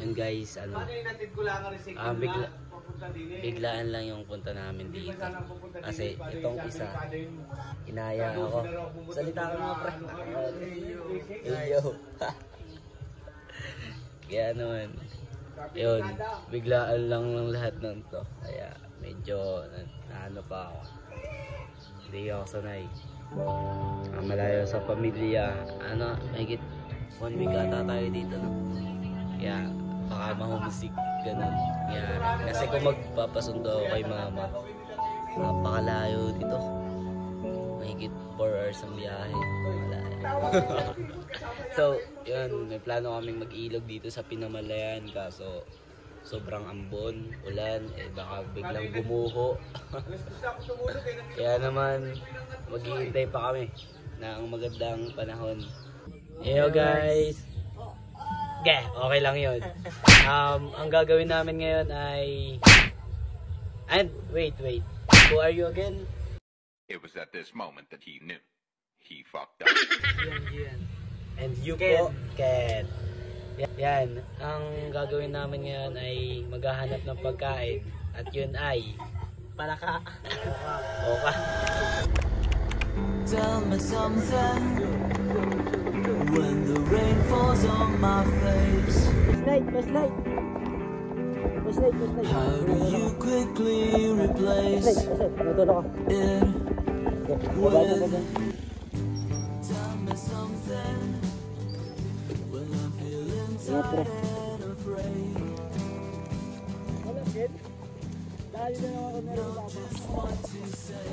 Yun guys, ano, biglaan lang yung punta namin dito. Kasi itong isa, inaya ako. Salita ka mga pre. Yo. Kaya naman, yun, biglaan lang ng lahat ng to. Kaya medyo, ano pa ako. Hindi ako sanay. Malayo sa pamilya. Ano, mahigit 1 week ata tayo dito, no? Kaya baka mahumusik, ganun. Kasi kung magpapasundo ako kay mama, napakalayo dito. Mahigit 4 hours ang biyahe. So, yun, may plano kaming mag-ilog dito sa Pinamalayan. Kaso, sobrang ambon, ulan, baka biglang gumuho. Kaya naman, maghihintay pa kami ng magandang panahon. Yo guys! Okay lang yun. Ang gagawin namin ngayon ay... And, wait. Who are you again? It was at this moment that he knew. He fucked up. Yan. And you po, Ken. Yan, ang gagawin namin ngayon ay maghahanap ng pagkain. At yun ay... Palaka. Oka. Tell me something when the rain falls on my face. Flashlight. How do you quickly replace it with? Tell me something when I'm feeling tired and afraid. Not just what to say.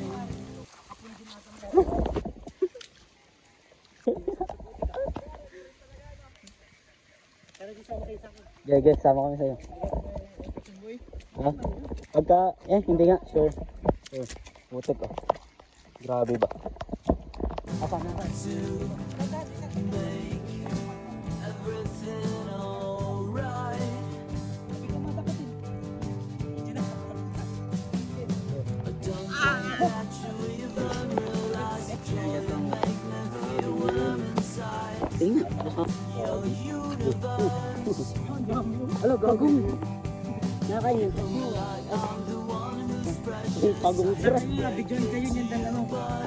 Guys, sama kami sa'yo. Pagka, hindi nga, sure. Putik oh. Grabe ba? Apa na ka? Tingnan, baka. Halo, gagong. Nakakain. Gagong sir. Bigyan kayo niyan dalawa.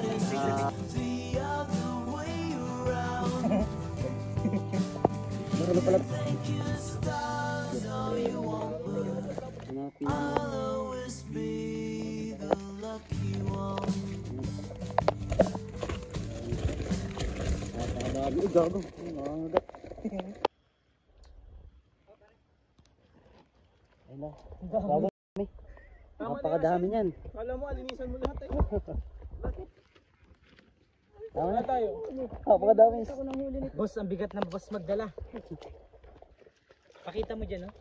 Meron pala. Gagong. Hello. Napakadami niyan. Kala mo, alinisan mo lahat eh. Bakit? Tama na tayo. Napakadami. Boss, ang bigat ng boss magdala. Pakita mo dyan, no?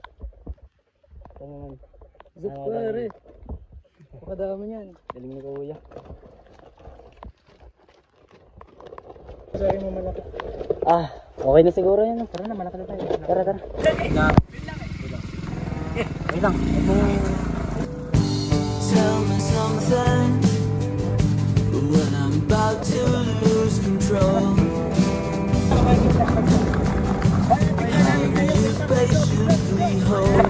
Zip pare. Napakadami niyan. Galing ni kuya. Sorry mo malaki. Okay na siguro yan. Tara na, malaki na tayo. Tara. Wait lang. Tell me something when I'm about to lose control. How you patiently hold.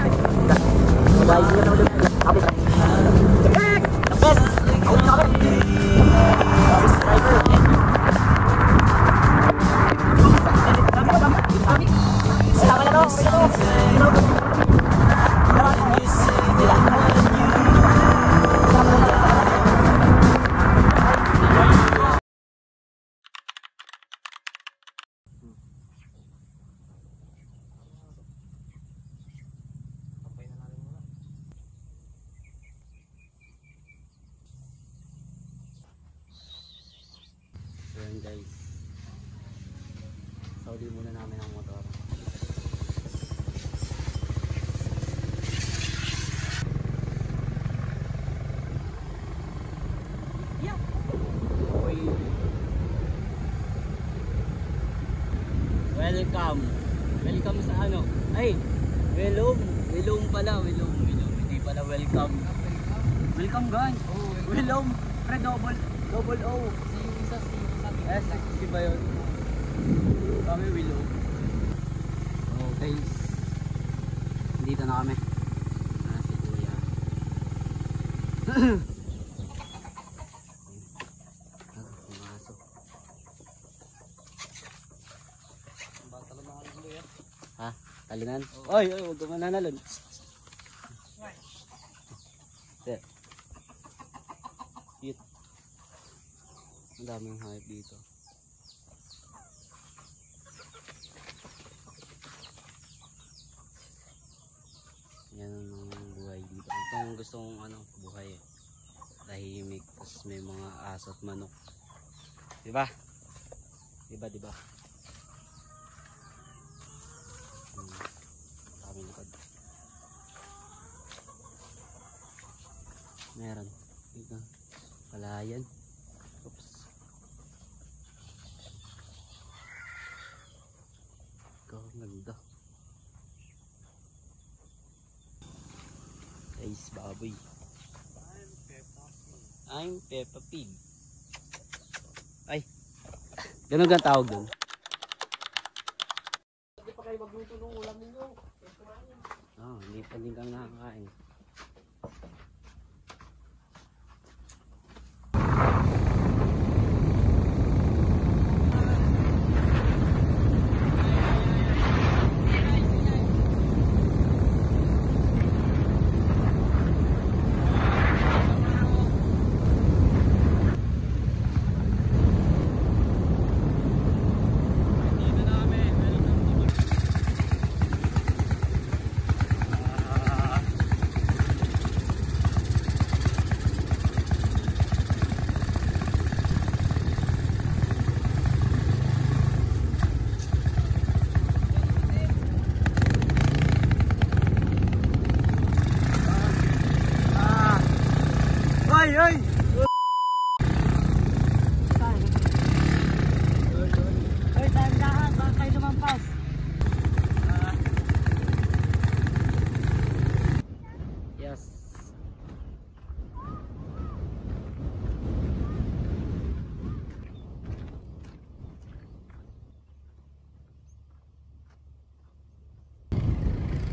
Ayan guys, saudi muna namin ang motor. Welcome sa ano? Ay, Wilom pala, Wilom. Hindi pala welcome. Welcome guys. Wilom, pre double O. Si ba yun? Kami Willow. Guys, Dito na kami. Si Kuya. Ha? Talunan? Oy, oy, huwag ka mananalon. Cute. Ang daming hayop dito. Yan ang buhay dito. Itong gusto kong buhay eh. Tahimik. Tapos may mga aso at manok. Diba? Diba? Kami likod. Meron. Dito. Palayan. Oops. Ikaw, ganda. Guys, baboy. I'm Peppa Pig. Ay. Ganun ka tawag doon. Hindi pa kayo magluto ng ulam ninyo. Hindi pa din kang nakakain. Ay! Ay, dahan-dahan. Baka kayo lumampas. Yes.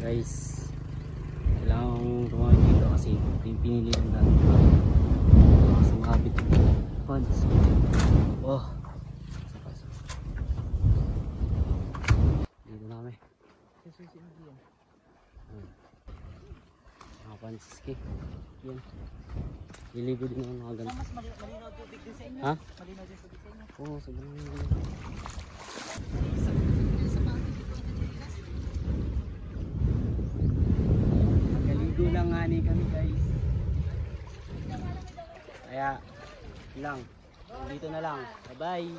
Guys, kailangan tumawag dito kasi pinili ng dati. Kasi makabit funds. Oh. Dito na kami. Mga pansiski. Yan. Liligo din ako mga ganito. Mas malinaw tubig din sa inyo. Ha? Malinaw din tubig sa inyo. Oo, sobrang liligo. Magaligo lang nga ni kami guys. Kaya, lang. Dito na lang. Bye-bye.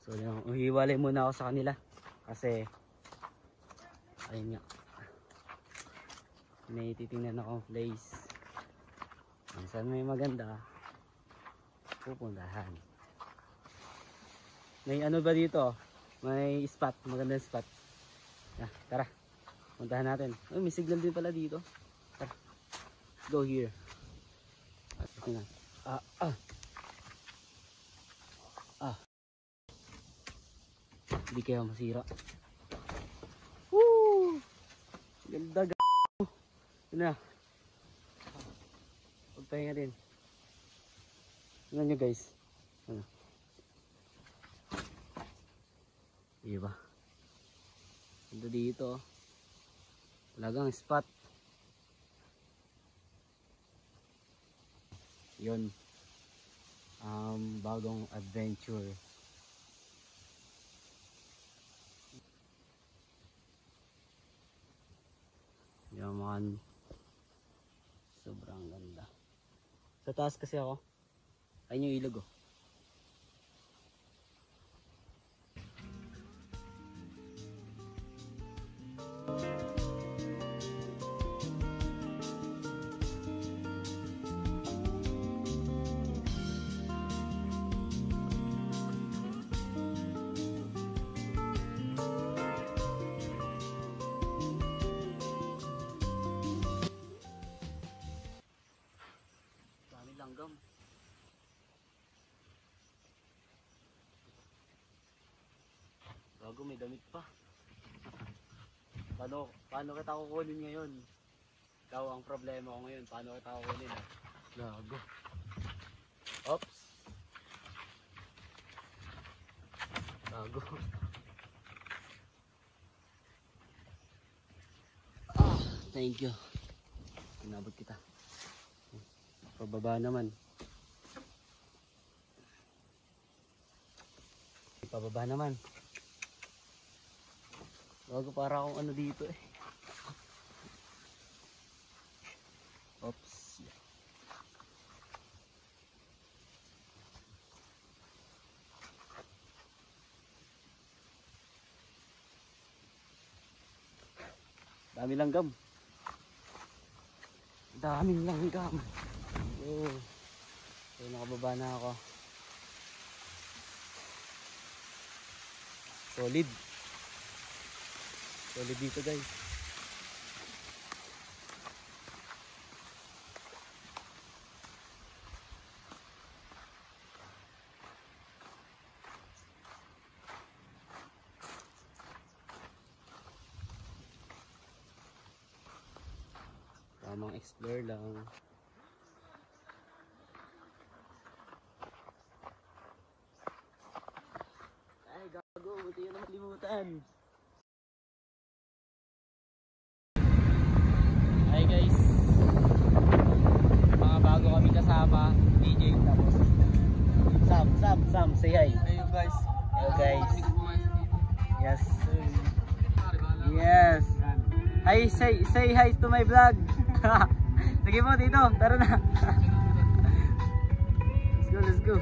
So, uhiwalay muna ako sa kanila kasi ayun nga, may titingnan akong place. Saan may maganda pupuntahan. May ano ba dito? May spot, magandang spot. Tara, puntahan natin. May signal din pala dito. Tara, let's go here. Hindi kayo masira. Woo! Ganda g***. Yun na. Pagpahinga din. Tingnan nyo guys. Ano? Diba? Ganda dito. Talagang spot. Yun. Bagong adventure. Yaman. Sobrang ganda. Sa taas kasi ako. Ayun yung ilog oh. Gago, may damit pa. Paano kita kukunin ngayon? Ikaw ang problema ko ngayon. Paano kita kukunin? Gago. Oops. Gago. Thank you. Inabot kita. Pababa naman. Pababa naman. Bago para akong ano dito eh. Oops. Dami langgam. Daming langgam. Oh. So, nakababa na ako. Solid. Solid dito guys. Tamang explore lang. Ay gago, buti yun na makalimutan. Hi guys, mga bago kami kasama, DJ tapos Sam, say hi. Hey guys. Hello guys. Yes. Yes. Hi, say hi to my vlog. Sige po dito, tara na. Let's go.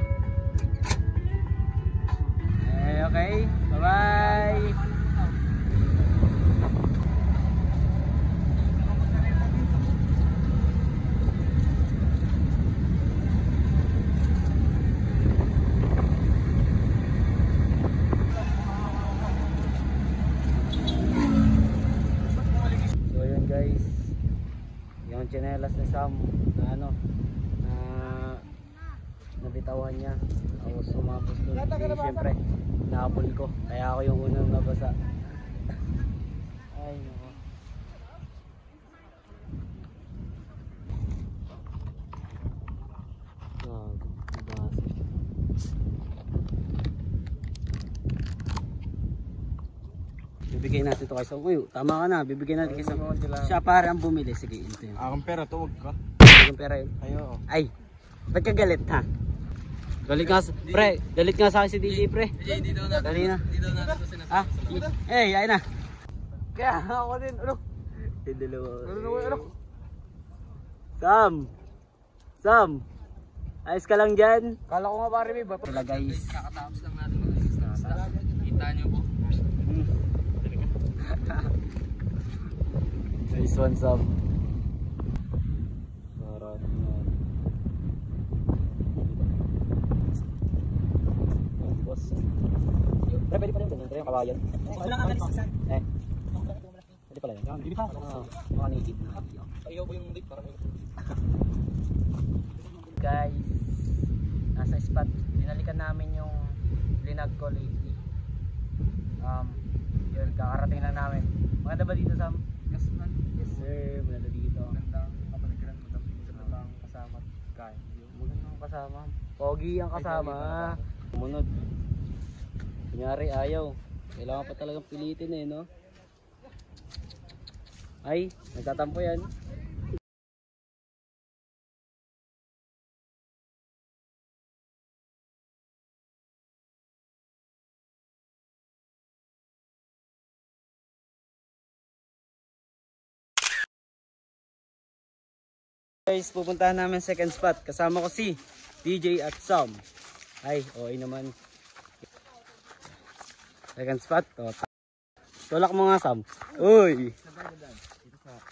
Okay, bye-bye. Guys, yung tsinelas ni Sam na ano nabitawan niya ako sumapos doon siyempre nahabol ko kaya ako yung unang nabasa. Ay nako, nabasa. Bibigay natin to kay Sam. Uy, tama ka na. Bibigay natin kay Sam. Siya para ang bumili. Sige, ito yun. Akong pera to, wag ka. Akong pera yun. Ayo. Ay, ba't ka galit ha? Galit nga, pre. Galit nga sa akin si DJ, pre. Hindi daw natin. Dali na. Hindi daw natin ito sinasabi. Ah, ayun na. Kaya ako din. Ano? Yung dalawa. Ano? Sam. Ayos ka lang dyan. Kala ko nga pare may bato. Wala guys. Kakatapos lang natin mga isda. Kita nyo po. Nice one, Sam. Sarap naman. Boss. Pre, pwede pa rin ganyan. Pre, yung kawayan. Wala nga kalisasan. Pwede pala yun. Hindi pa. Mga native na. Ayaw po yung date para may. Guys, nasa spot. Binalikan namin yung linag ko lately. Yun, kakarating lang namin. Maganda ba dito, Sam? Yes man. Yes sir, maganda dito. Magandang kapaligiran mo. Magandang kasama at kain. Magandang kasama. Pogi ang kasama. Sumunod. Kunyari ayaw. Kailangan pa talagang pilitin eh, no? Ay, nagtatampo yan. Guys, pupuntahan namin second spot. Kasama ko si DJ at Sam. Ay, okay naman. Second spot. Oh, tulak mo nga, Sam. Uy!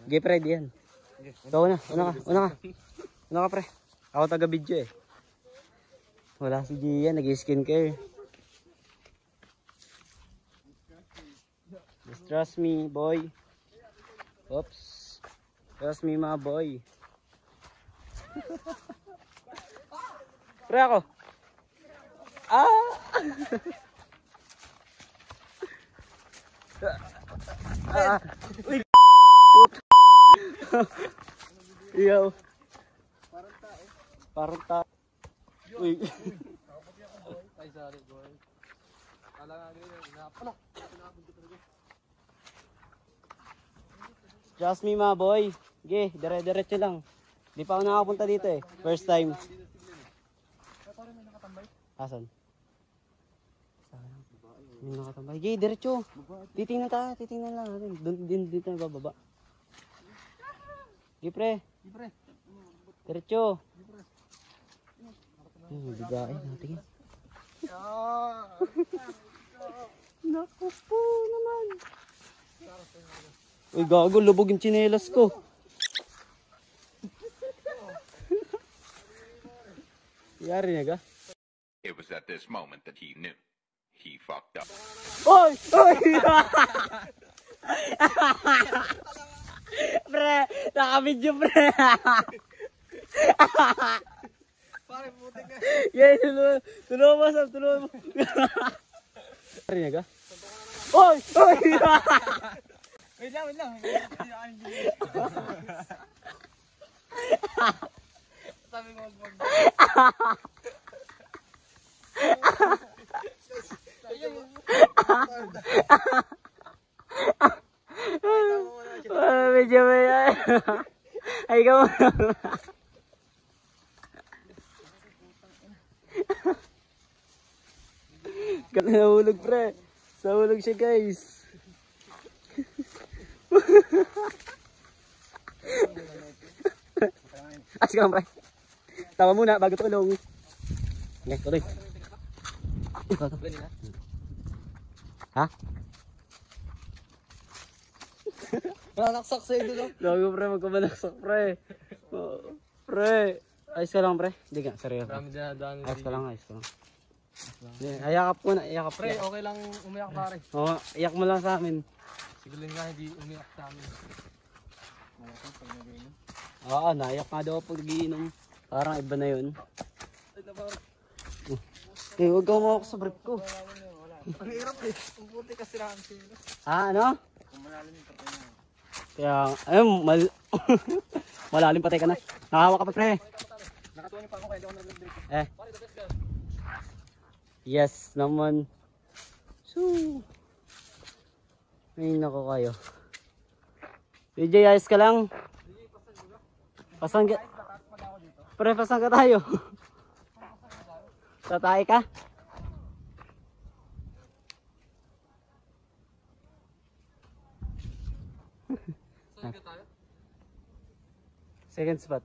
Get ready yan. So, una ka. Una ka, pre. Ako taga video eh. Wala si Gian, nag-skincare. Just trust me, boy. Oops. Trust me, mga boy. Pre ako. Ah! Uy! Iyaw. Parang tao. Uy. Ay, sorry, boy. Kala nga ganyan. Napalak. Trust me, ma boy. Sige, dire-diretso lang. Di pa ako nakapunta dito eh. First time. Asan? May nakatambay. Sige, diretso. Titingnan tayo, titingnan lang natin. Doon din dito na bababa. Sige, pre. Diretso. Bigain natin. Naku po naman. Uy, gago, lubog yung tsinelas ko. Yari na ga? It was at this moment that he knew. He fucked up. Oy! Oy! Pre, naka-video pre. Pare, puti ka. Yes, tulungan mo, Sam, tulungan mo. Yari na ga? Oy! Oy! Wait lang. Sabi mo, wag. Medyo may... Ay, ikaw mo. Kami nahulog, pre. Nahulog siya, guys. Asik ka, pre. Tawa muna bago tulong. Okay, tuloy. Ha? Manaksak sa'yo doon. Gago, pre, magkamanaksak, pre. Oh, pre. Ayos ka lang, pre. Hindi ka, seryoso. Marami dinadaan. Ayos ka lang, ayos ka lang. Ayakap ko na, ayakap. Pre, okay lang umiyak pare. Oo, iyak mo lang sa amin. Siguro nga hindi umiyak sa amin. Oo, naiyak nga daw pag giinom. Parang iba na yun. Eh, huwag ka umawak sa brief ko. Ang hirap eh. Ang puti kasi lang sila. Ah, ano? Kung malalim yung patay na. Kaya, ayun, malalim patay ka na. Nakahawak ka pa, pre. Nakatuwa niyo pa ako kaya hindi ako nag-break. Eh. Yes naman. So, ay nako kayo. DJ, ayos ka lang. Pasang ka. Pre, pasang ka tayo. Tatay ka? Saan ka tayo? Second spot.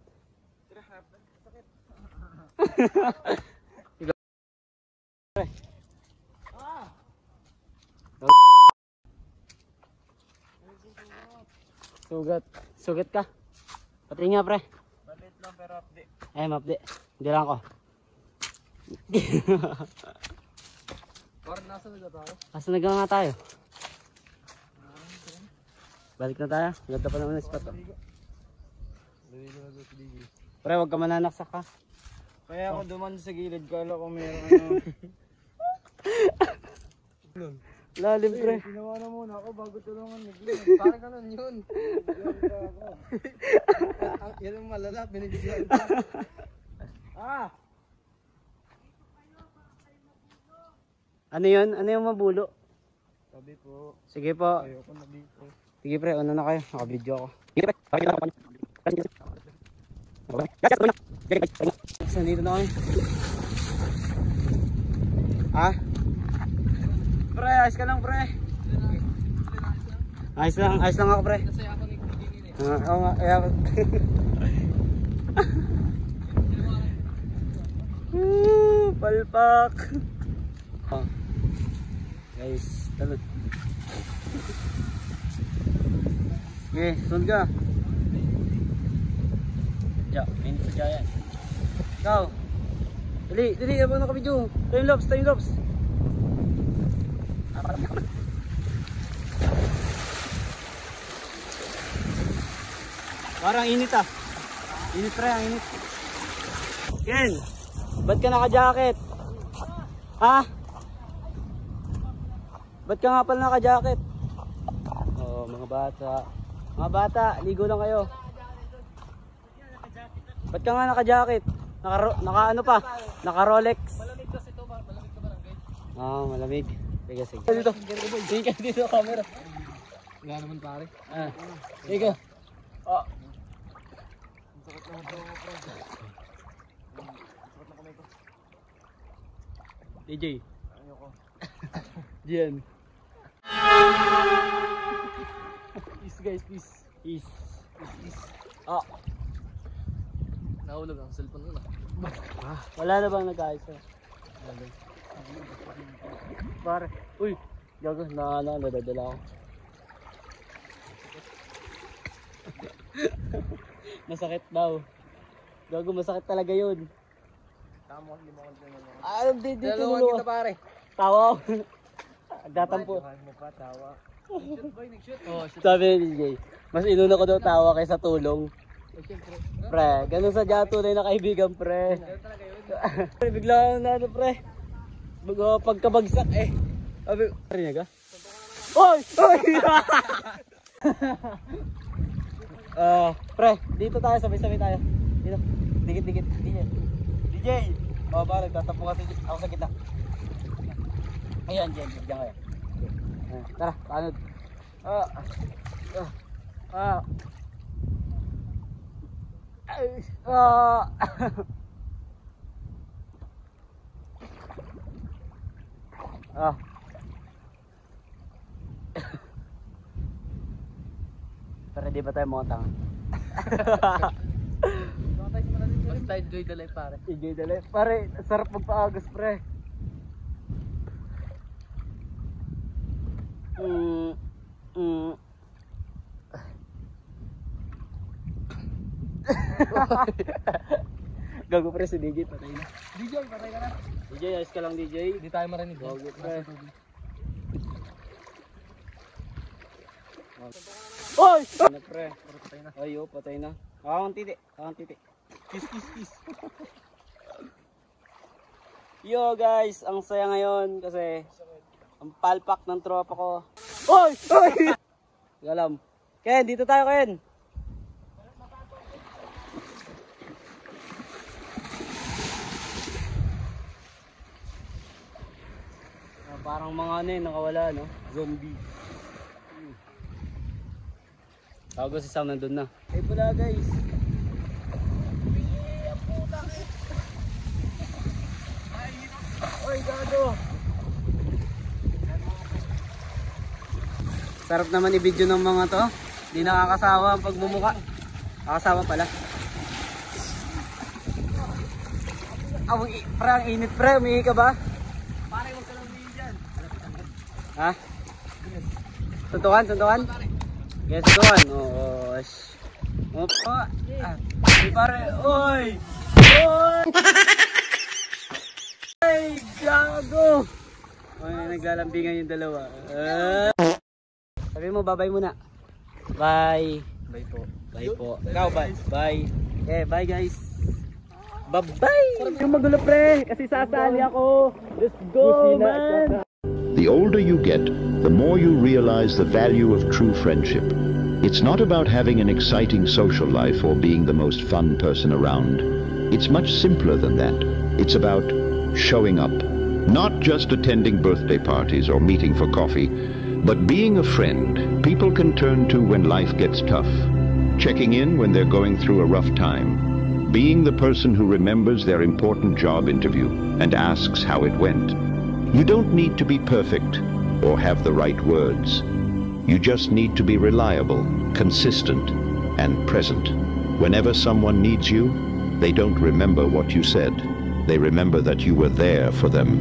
Sugat ka. Pati nga, pre. Balit lang pero update. Mapdi. Hindi lang ako. Parang nasa na tayo? Asa na nga tayo? Balik na tayo. Ganda pa naman ang spot. Pre, huwag ka mananaksak ka. Kaya ako duman sa gilid ko. Alam ko mayroon Lalim, pre. Ginawa na muna ako bago tulungan ni Glenn. Parang ganun yun. Yan ang malala. Binibigyan ko. Ano yun? Ano yung mabulo? Sabi po. Sige po. Ayoko na dito. Sige, pre. Una na kayo. Naka-video ako. Sige, pre. Pakita lang ako. Nandito na kami. Pre, ayos ka lang, pre. Ayos lang ako, pre. Kasi ako ni Glenn eh. Oo nga, kaya ako. Palpak. Oh. Guys, talon. Okay, sunod ka. Ja, minit sa jayan. Ikaw. Dali, abang naka-video. Time lapse. Parang init ah. Init, pre, ang init. Ken, ba't ka naka-jacket? Ha? Ba't ka nga pala naka-jacket? Mga bata. Mga bata, ligo lang kayo. Ba't ka nga naka-jacket? Naka ano pa? Naka Rolex. Malamig kasi ito, malamig ka barangay. Ah, malamig. Sige, sige. Dito. Tingin ka dito sa camera. Wala naman pare. Ah. Ikaw. Oh. Sakit na ito. Sakit na kamay ko. DJ. Ayoko. Diyan. Peace guys, peace. Peace. Peace. Oh. Nahulog ang cellphone mo na. Wala na bang nag-ayos? Pare. Uy. Gago, nadadala ako. Masakit daw. Gago, masakit talaga yun. Tama, hindi mo konti mo. Ah, di Dalawan kita pare. Tawa. Gatampo. Buhay mo pa, tawa. Nag-shoot boy, nag-shoot. Oh, shoot. Sabi ni DJ, mas inuna ko daw tawa kaysa tulong. Siyempre. Pre, ganun sa tunay na kaibigan, pre. Ganun talaga yun. Bigla na ano, pre. Pagkabagsak eh. Sabi, rinig ah? Oy! Oy! Pre, dito tayo, sabay-sabay tayo. Dito. Dikit-dikit. DJ! O, pare, tatapo kasi ako sa gitna. Ayan, dyan kayo. Tara, panod. Pero di ba tayo mga tanga? Basta enjoy the life pare. Enjoy the life. Pare, sarap magpaagos, pre. Gago pre, si DJ patay na. DJ, patay ka na. DJ, ayos ka lang DJ. Hindi tayo marinig. Gago pre. Oy! Ano pre? Patay na. Ayo, patay na. Kakang titi. Kiss. Yo guys, ang saya ngayon kasi ang palpak ng tropa ko. Oy! Oy! Galam. Ken, dito tayo Ken. Parang mga ano eh, nakawala no? Zombie. Tago si Sam nandun na. Ay pala guys. Oy gago. Sarap naman i-video ng mga to. Di nakakasawa ang pagmumuka. Nakakasawa pala. Pre, ang init pre. Umihi ka ba? Pare, huwag ka lang umihi dyan. Ha? Suntukan? Yes, suntukan. Oo. Opo. Di pare. Oy! Ay, gago! Oy, naglalambingan yung dalawa. Sabi mo, bye-bye muna. Bye. Bye po. Bye po. Ikaw, bye. Bye. Okay, bye guys. Bye-bye! Yung magulo pre, kasi sasali ako. Let's go, man! The older you get, the more you realize the value of true friendship. It's not about having an exciting social life or being the most fun person around. It's much simpler than that. It's about showing up. Not just attending birthday parties or meeting for coffee, but being a friend people can turn to when life gets tough. Checking in when they're going through a rough time. Being the person who remembers their important job interview and asks how it went. You don't need to be perfect or have the right words. You just need to be reliable, consistent, and present. Whenever someone needs you, they don't remember what you said. They remember that you were there for them.